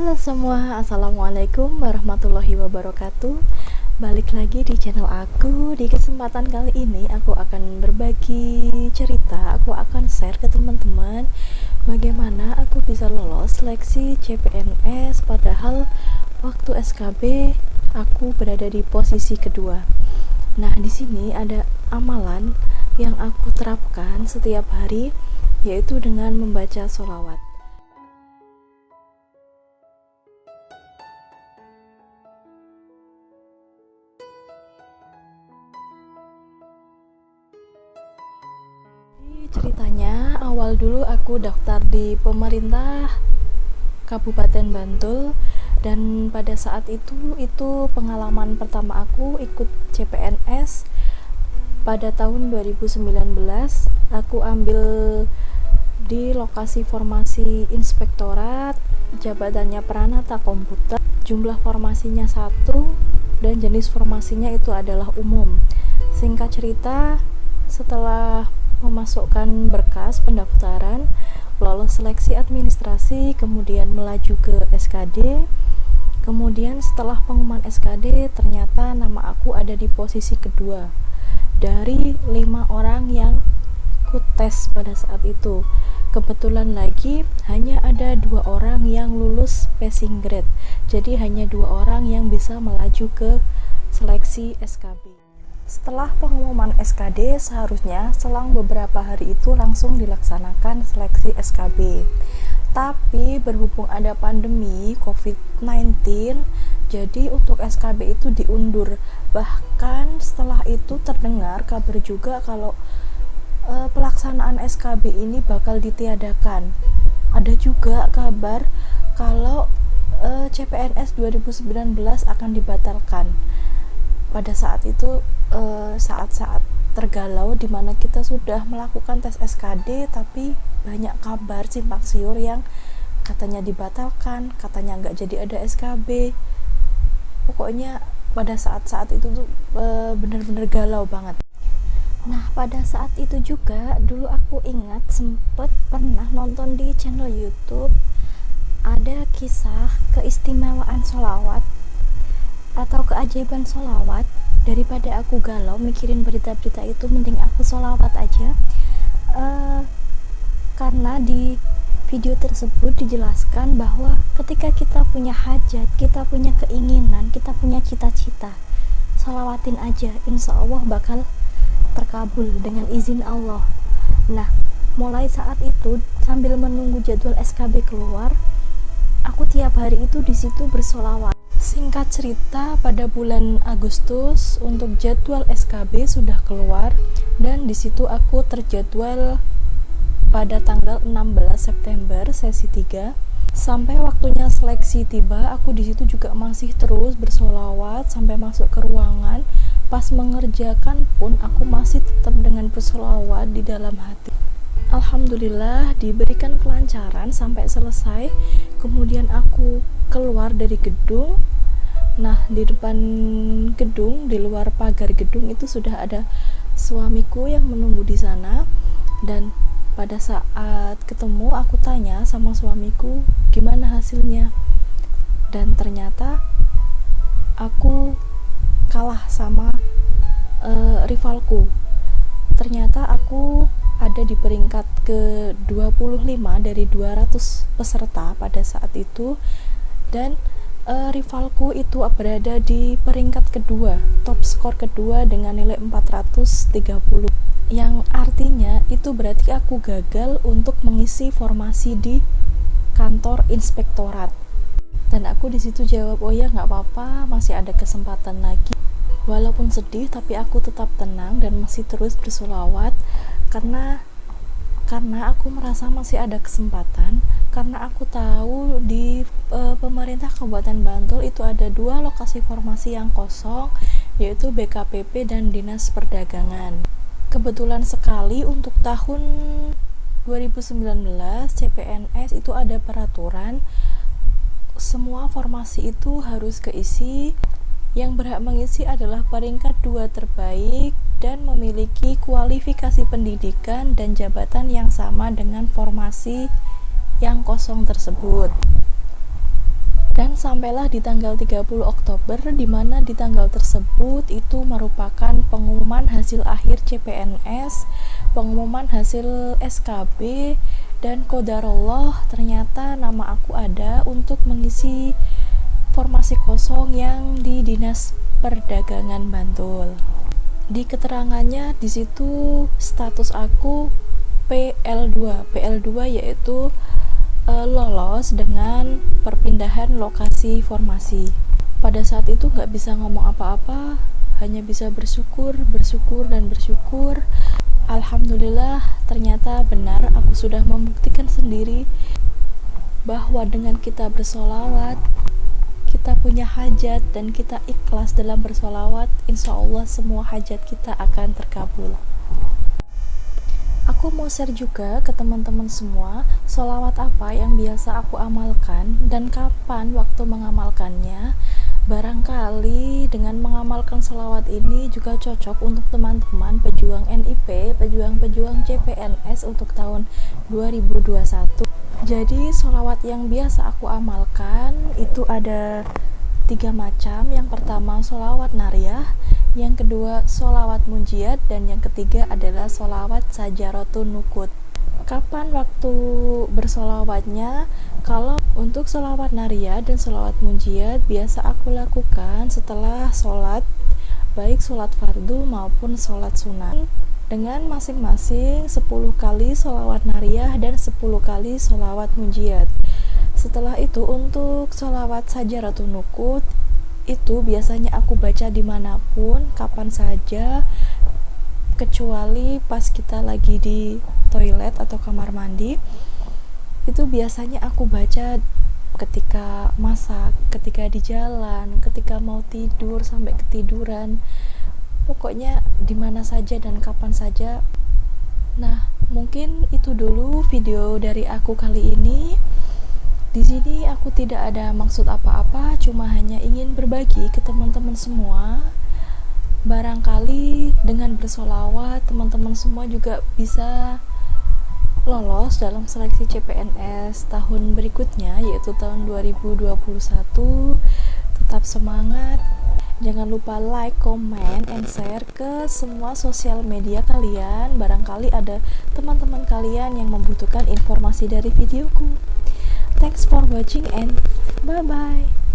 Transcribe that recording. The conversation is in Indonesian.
Halo semua, Assalamualaikum warahmatullahi wabarakatuh. Balik lagi di channel aku. Di kesempatan kali ini aku akan berbagi cerita. Aku akan share ke teman-teman bagaimana aku bisa lolos seleksi CPNS, padahal waktu SKB aku berada di posisi kedua. Nah, di sini ada amalan yang aku terapkan setiap hari, yaitu dengan membaca sholawat. Ceritanya awal dulu aku daftar di pemerintah Kabupaten Bantul, dan pada saat itu pengalaman pertama aku ikut CPNS. Pada tahun 2019 aku ambil di lokasi formasi inspektorat, jabatannya Pranata Komputer, jumlah formasinya 1 dan jenis formasinya itu adalah umum. Singkat cerita, setelah memasukkan berkas pendaftaran, lolos seleksi administrasi, kemudian melaju ke SKD. Kemudian setelah pengumuman SKD, ternyata nama aku ada di posisi kedua dari 5 orang yang ikut tes pada saat itu. Kebetulan lagi hanya ada 2 orang yang lulus passing grade, jadi hanya 2 orang yang bisa melaju ke seleksi SKB. Setelah pengumuman SKD, seharusnya selang beberapa hari itu langsung dilaksanakan seleksi SKB. Tapi berhubung ada pandemi COVID-19, jadi untuk SKB itu diundur. Bahkan setelah itu terdengar kabar juga kalau pelaksanaan SKB ini bakal ditiadakan. Ada juga kabar kalau CPNS 2019 akan dibatalkan. Pada saat itu saat-saat tergalau di mana kita sudah melakukan tes SKD, tapi banyak kabar simpang siur yang katanya dibatalkan, katanya nggak jadi ada SKB. Pokoknya pada saat-saat itu tuh bener-bener galau banget. Nah, pada saat itu juga dulu aku ingat sempet pernah nonton di channel YouTube ada kisah keistimewaan sholawat atau keajaiban sholawat. Daripada aku galau mikirin berita-berita itu, mending aku sholawat aja. Karena di video tersebut dijelaskan bahwa ketika kita punya hajat, kita punya keinginan, kita punya cita-cita, sholawatin aja, insya Allah bakal terkabul dengan izin Allah. Nah, mulai saat itu sambil menunggu jadwal SKB keluar, aku tiap hari itu di situ bersolawat. Singkat cerita, pada bulan Agustus untuk jadwal SKB sudah keluar, dan di situ aku terjadwal pada tanggal 16 September sesi 3. Sampai waktunya seleksi tiba, aku di situ juga masih terus bersolawat sampai masuk ke ruangan. Pas mengerjakan pun aku masih tetap dengan bersolawat di dalam hati. Alhamdulillah diberikan kelancaran sampai selesai. Kemudian aku keluar dari gedung. Nah, di depan gedung, di luar pagar gedung itu sudah ada suamiku yang menunggu di sana. Dan pada saat ketemu, aku tanya sama suamiku gimana hasilnya. Dan ternyata aku kalah sama rivalku. Ternyata aku ada di peringkat ke 25 dari 200 peserta pada saat itu, dan rivalku itu berada di peringkat kedua, top skor kedua dengan nilai 430, yang artinya itu berarti aku gagal untuk mengisi formasi di kantor inspektorat. Dan aku di situ jawab, oh ya nggak apa-apa, masih ada kesempatan lagi. Walaupun sedih, tapi aku tetap tenang dan masih terus bersolawat karena aku merasa masih ada kesempatan, karena aku tahu di pemerintah Kabupaten Bantul itu ada 2 lokasi formasi yang kosong, yaitu BKPP dan Dinas Perdagangan. Kebetulan sekali untuk tahun 2019 CPNS itu ada peraturan semua formasi itu harus keisi. Yang berhak mengisi adalah peringkat 2 terbaik dan memiliki kualifikasi pendidikan dan jabatan yang sama dengan formasi yang kosong tersebut. Dan sampailah di tanggal 30 Oktober, di mana di tanggal tersebut itu merupakan pengumuman hasil akhir CPNS, pengumuman hasil SKB, dan qadarullah ternyata nama aku ada untuk mengisi formasi kosong yang di Dinas Perdagangan Bantul. Di keterangannya di situ status aku PL2 yaitu lolos dengan perpindahan lokasi formasi. Pada saat itu nggak bisa ngomong apa-apa, hanya bisa bersyukur. Alhamdulillah, ternyata benar aku sudah membuktikan sendiri bahwa dengan kita bersolawat, kita punya hajat dan kita ikhlas dalam bersolawat, insya Allah semua hajat kita akan terkabul. Aku mau share juga ke teman-teman semua sholawat apa yang biasa aku amalkan dan kapan waktu mengamalkannya. Barangkali dengan mengamalkan sholawat ini juga cocok untuk teman-teman pejuang NIP, pejuang-pejuang CPNS untuk tahun 2021. Jadi sholawat yang biasa aku amalkan itu ada 3 macam. Yang pertama sholawat nariyah, yang kedua sholawat munjiat, dan yang ketiga adalah sholawat sajaratun nukut. Kapan waktu bersolawatnya? Kalau untuk sholawat nariyah dan sholawat munjiat biasa aku lakukan setelah sholat, baik sholat fardu maupun sholat sunat, dengan masing-masing 10 kali sholawat nariyah dan 10 kali sholawat munjiat. Setelah itu untuk sholawat sajaratun nukut itu biasanya aku baca dimanapun, kapan saja, kecuali pas kita lagi di toilet atau kamar mandi. Itu biasanya aku baca ketika masak, ketika di jalan, ketika mau tidur sampai ketiduran. Pokoknya dimana saja dan kapan saja. Nah, mungkin itu dulu video dari aku kali ini. Di sini aku tidak ada maksud apa-apa, cuma hanya ingin berbagi ke teman-teman semua. Barangkali dengan bersolawat, teman-teman semua juga bisa lolos dalam seleksi CPNS tahun berikutnya, yaitu tahun 2021. Tetap semangat. Jangan lupa like, comment, and share ke semua sosial media kalian. Barangkali ada teman-teman kalian yang membutuhkan informasi dari videoku. Thanks for watching and bye-bye.